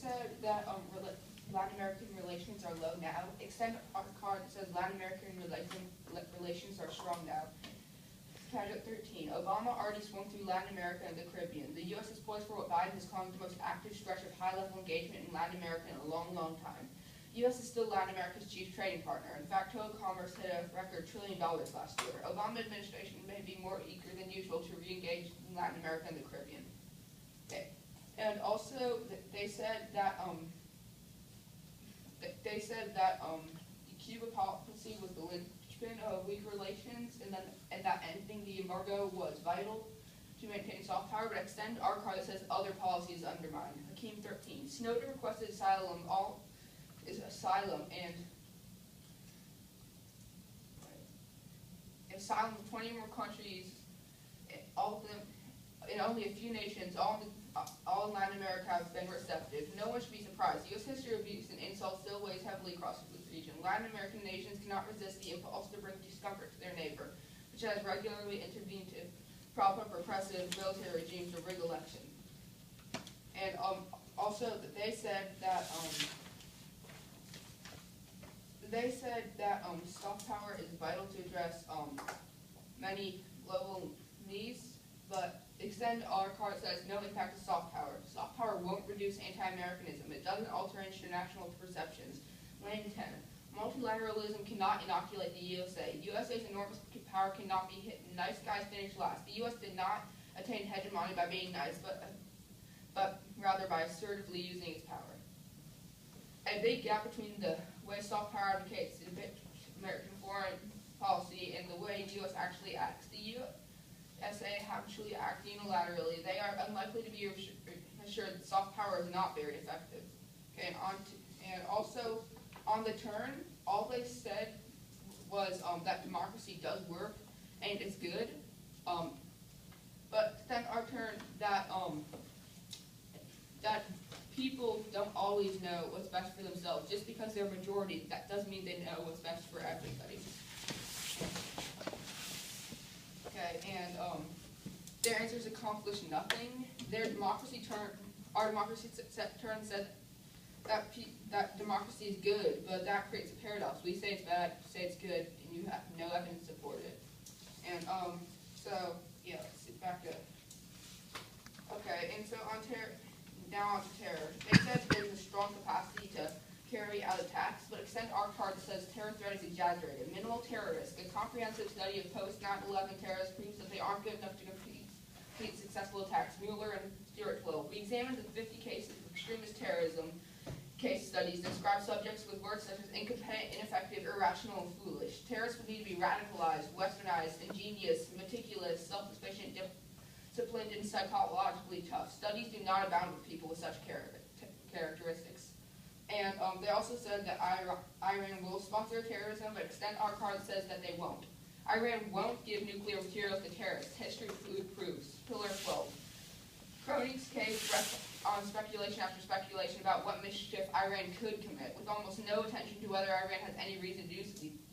said that Latin American relations are low now. Extend our card that says Latin American relations are strong now. Category 13. Obama already swung through Latin America and the Caribbean. The U.S. is poised for what Biden has called the most active stretch of high-level engagement in Latin America in a long, long time. The U.S. is still Latin America's chief trading partner. In fact, total commerce hit a record $1 trillion last year. Obama administration may be more eager than usual to re-engage in Latin America and the Caribbean. Okay. And also, they said that the Cuba policy was the linchpin of weak relations, and that ending the embargo was vital to maintain soft power, but extend our card that says other policies undermined. Hakeem 13. Snowden requested asylum from 20 more countries, all of them in only a few nations, all in Latin America have been receptive. No one should be surprised. U.S. history of abuse and insult still weighs heavily across this region. Latin American nations cannot resist the impulse to bring discomfort to their neighbor, which has regularly intervened to prop up repressive military regimes to rig elections. And also, they said that soft power is vital to address many global needs, but extend our card says no impact to soft power. Soft power won't reduce anti-Americanism. It doesn't alter international perceptions. Lane 10. Multilateralism cannot inoculate the USA. USA's enormous power cannot be hit. Nice guys finish last. The U.S. did not attain hegemony by being nice, but rather by assertively using its power. A big gap between the way soft power advocates American foreign policy and the way the U.S. actually acts. The USA habitually act unilaterally. They are unlikely to be assured that soft power is not very effective. Okay, and also on the turn, all they said was that democracy does work and is good, but then our turn that people don't always know what's best for themselves. Just because they're a majority, that doesn't mean they know what's best for everybody. Okay, and their answers accomplish nothing. Our democracy turn said that democracy is good, but that creates a paradox. We say it's bad, say it's good, and you have no evidence to support it. And so yeah, let's get back up. Okay, and so now on to terror. They said there's a strong capacity to carry out attacks, but extend our card that says terror threat is exaggerated. Minimal terror risk. A comprehensive study of post-9/11 terrorists proves that they aren't good enough to complete successful attacks. Mueller and Stewart 12. We examined the 50 cases of extremist terrorism case studies that describe subjects with words such as incompetent, ineffective, irrational, and foolish. Terrorists would need to be radicalized, westernized, ingenious, meticulous, self-sufficient, disciplined, and psychologically tough. Studies do not abound with people with such characteristics. And they also said that Iran will sponsor terrorism, but extend our card that says that they won't. Iran won't give nuclear materials to terrorists. History proves. Pillar 12. Cronin's case rests on speculation after speculation about what mischief Iran could commit, with almost no attention to whether Iran has any reason to do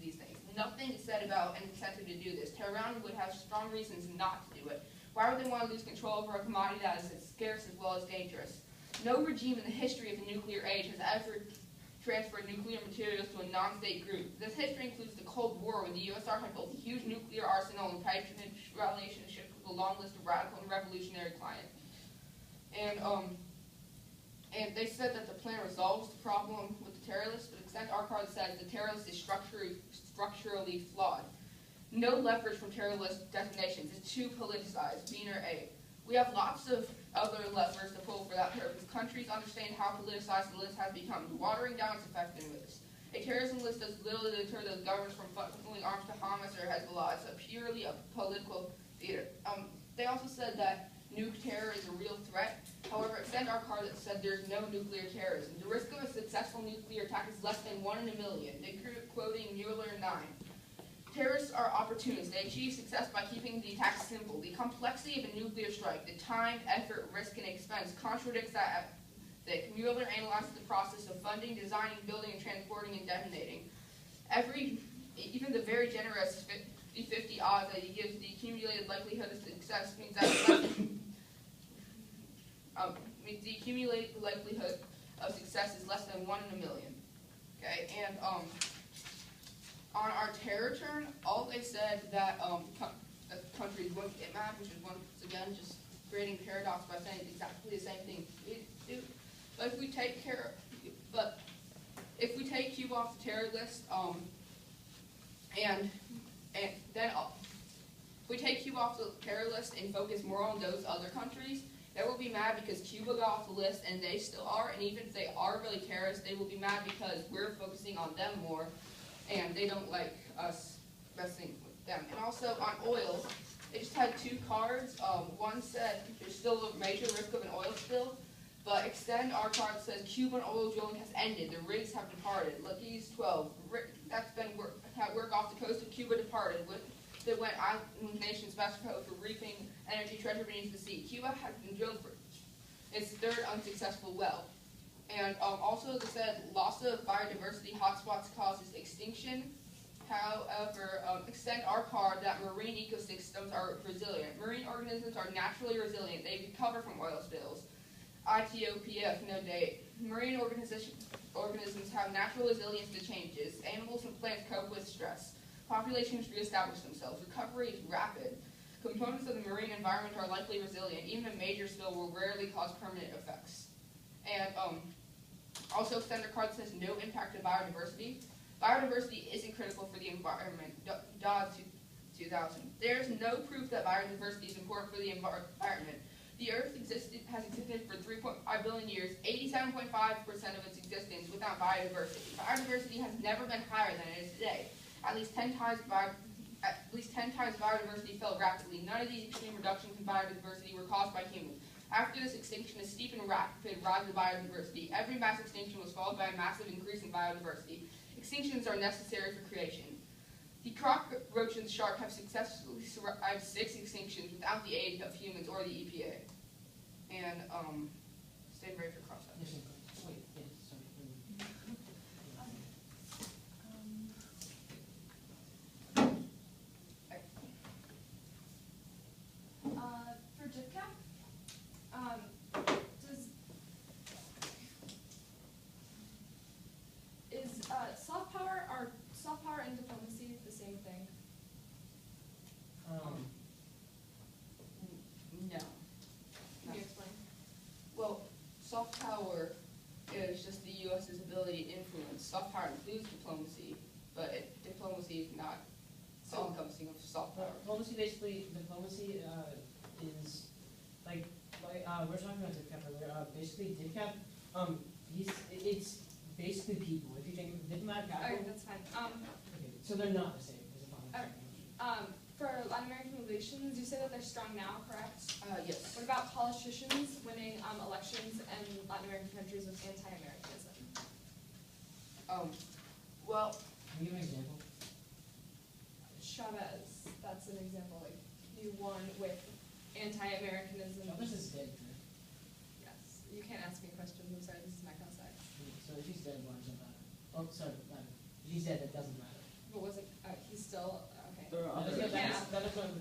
these things. Nothing is said about an incentive to do this. Tehran would have strong reasons not to do it. Why would they want to lose control over a commodity that is as scarce as well as dangerous? No regime in the history of the nuclear age has ever transferred nuclear materials to a non-state group. This history includes the Cold War, when the USSR had built a huge nuclear arsenal and patronage relationships with a long list of radical and revolutionary clients. And they said that the plan resolves the problem with the terrorists, but extend our card says the terrorist is structurally flawed. No leverage from terrorist designations. It's too politicized. B or A. We have lots of other levers to pull for that purpose. Countries understand how politicized the list has become, watering down its effectiveness. A terrorism list does little to deter those governments from funneling arms to Hamas or Hezbollah. It's purely a political theater. They also said that nuke terror is a real threat. However, extend our card that said there's no nuclear terrorism. The risk of a successful nuclear attack is less than 1 in a million. They quoting Mueller 9. Terrorists are opportunists. They achieve success by keeping the attack simple. The complexity of a nuclear strike, the time, effort, risk, and expense contradicts that. Mueller analyzes the process of funding, designing, building, and transporting and detonating. Even the very generous 50-50 odds that he gives the accumulated likelihood of success means the accumulated likelihood of success is less than 1 in a million. Okay, and on our terror turn, all they said that countries wouldn't get mad, which is once again just creating paradox by saying exactly the same thing we do. But if we take Cuba off the terror list, and then if we take Cuba off the terror list and focus more on those other countries, they will be mad because Cuba got off the list and they still are, and even if they are really terrorists, they will be mad because we're focusing on them more, and they don't like us messing with them. And also on oil, they just had 2 cards. One said there's still a major risk of an oil spill, but extend our card says Cuban oil drilling has ended. The rigs have departed. Lucky's 12. That's been work off the coast of Cuba departed. That went island nations Mexico for reaping energy treasure beneath the sea. Cuba has been drilled for its 3rd unsuccessful well. And also they said loss of biodiversity hotspots causes extinction. However, extend our card that marine ecosystems are resilient. Marine organisms are naturally resilient. They recover from oil spills. ITOPF, no date. Marine organisms have natural resilience to changes. Animals and plants cope with stress. Populations reestablish themselves. Recovery is rapid. Components of the marine environment are likely resilient. Even a major spill will rarely cause permanent effects. And also extender card says no impact to biodiversity. Biodiversity isn't critical for the environment. Dodd 2000. There's no proof that biodiversity is important for the environment. The Earth has existed for 3.5 billion years, 87.5% of its existence without biodiversity. Biodiversity has never been higher than it is today. At least 10 times biodiversity fell rapidly. None of these extreme reductions in biodiversity were caused by humans. After this extinction, a steep and rapid rise of biodiversity. Every mass extinction was followed by a massive increase in biodiversity. Extinctions are necessary for creation. The cockroach and shark have successfully survived 6 extinctions without the aid of humans or the EPA. And stand ready for cross-up. For DeCo, is soft power and diplomacy the same thing? No. Can you explain? Well, soft power is just the U.S.'s ability to influence. Soft power includes diplomacy, but diplomacy is not all-encompassing of soft power. Diplomacy is like we're talking about DIPCAP earlier. Basically, DIPCAP, it's basically people. If you think of diplomatic capital. Okay, that's fine. Okay, so they're not the same. For Latin American relations, you say that they're strong now, correct? Yes. What about politicians winning elections in Latin American countries with anti-Americanism? Well, Can you give an example? Chavez, that's an example. Like he won with anti-Americanism. Chavez is dead, right? Yes. You can't ask me questions. I'm sorry. This is my contact. So if he's dead, why does it matter? Oh, sorry, matter. If he's dead, it doesn't matter. But wasn't he's still okay? There are other.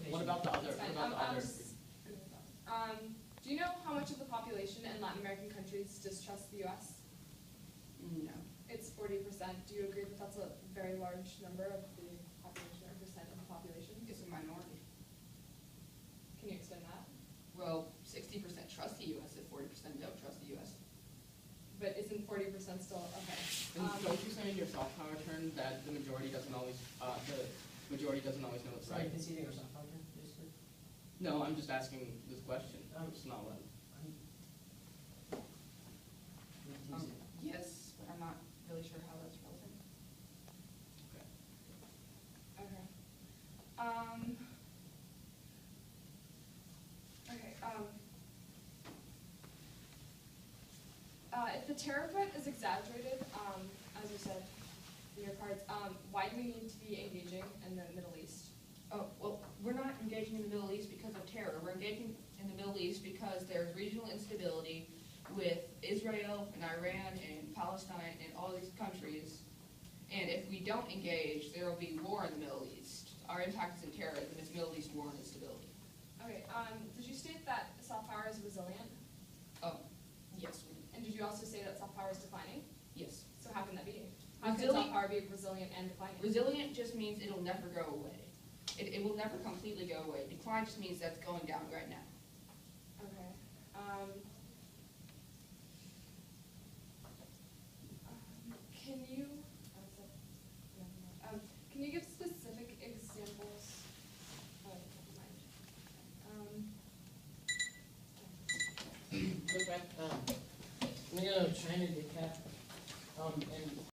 What about the other? What about the other? Do you know how much of the population in Latin American countries distrust the U.S.? no. It's 40%. Do you agree that that's a very large number of the population, or percent of the population? It's a minority. Can you explain that? Well, 60% trust the U.S. if 40% don't trust the U.S. But isn't 40% still okay? And don't you say in your soft power turn that the majority doesn't always know what's Sorry, right? conceding or soft power, basically. No, I'm just asking this question. It's not what. Yes, but I'm not really sure how that's relevant. Okay. If the terror threat is exaggerated, as you said in your cards, why do we need to be engaging in the Middle East? Oh, well, we're not engaging in the Middle East because of terror. We're engaging in the Middle East because there's regional instability with Israel and Iran and Palestine and all these countries. And if we don't engage, there will be war in the Middle East. Our impact isn't terrorism, it's Middle East war and instability. Okay, did you state that soft power is resilient? Yes, And did you also say that soft power is declining? Yes. So how can that be? How can Resilient- soft power be resilient and declining? Resilient just means it'll never go away. It will never completely go away. Decline just means that's going down right now. Okay. Can you? Can you give specific examples? Oh, never mind. Go back, I'm gonna go China decaf, and